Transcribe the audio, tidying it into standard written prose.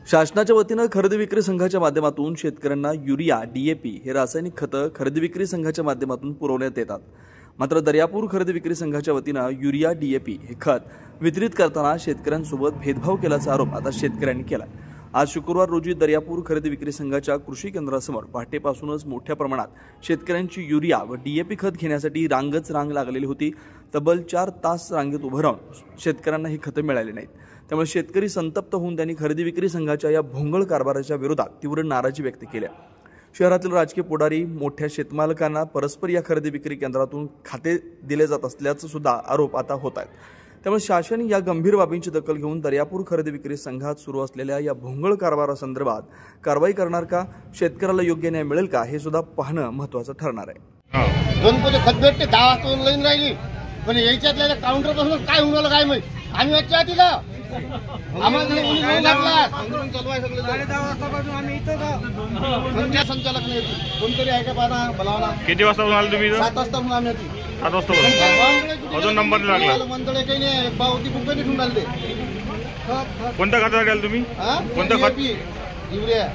शासनाच्या वतीनं खरेदी विक्री संघाच्या माध्यमातून शेतकऱ्यांना युरिया, डीएपी हे रासायनिक खतं खरेदी विक्री संघाच्या माध्यमातून पुरवण्यात येतात। मात्र दर्यापूर खरेदी विक्री संघाच्या वतीनं युरिया, डीएपी हे खत वितरित करताना शेतकऱ्यांसोबत भेदभाव केल्याचा आरोप आता शेतकऱ्यांनी केला। आज शुक्रवार रोजी दर्यापूर खरेदी विक्री संघाच्या कृषी केंद्रासमोर पहाटेपासूनच मोठ्या प्रमाणात शेतकऱ्यांची युरिया व डीएपी खत घेण्यासाठी रांग लागलेली होती। तब्बल 4 तास रांगेत उभं राहून शेतकऱ्यांना ही खतं मिळाली नाहीत। त्यामुळे शेतकरी संतप्त होऊन त्यांनी खरेदी विक्री संघाच्या या भोंगळ कारभाराच्या विरोधात तीव्र नाराजी व्यक्त केली। शहरातील राजकीय पुढारी, मोठ्या शेतमालकांना परस्पर या खरेदी विक्री केंद्रातून खाते दिले जात असल्याचा सुद्धा आरोप आता होत आहेत। त्यामुळे शासन या गंभीर बाबींची दखल घेऊन दर्यापूर खरेदी विक्री संघात सुरू असलेल्या या भोंगळ कारभारासंदर्भात कारवाई करणार का, शेतकऱ्याला योग्य न्याय मिळेल का हे सुद्धा पाहणं महत्त्वाचं ठरणार आहे। गणपती खत भेटते 10 वाजता ऑनलाईन राहिली, पण याच्यातल्या काउंटर पासून काय होऊन आलं काय माहिती। आम्ही वाटच्या आधी का आम्हाला कोणी घेऊन लागला आंदोलन चालू आहे सगळे 10:30 वाजतापासून आम्ही इथं का संचालक नाही कोणतरी आहे का पाना बोलावला। किती वाजता आले तुम्ही? 7 वाजता आम्ही 7 वाजता अजून नंबर लागला मंडळे काही नाही, बावती कुंपणी ठेवून आले। कोणत्या खतासाठी आले तुम्ही? कोणत्या खत? युरिया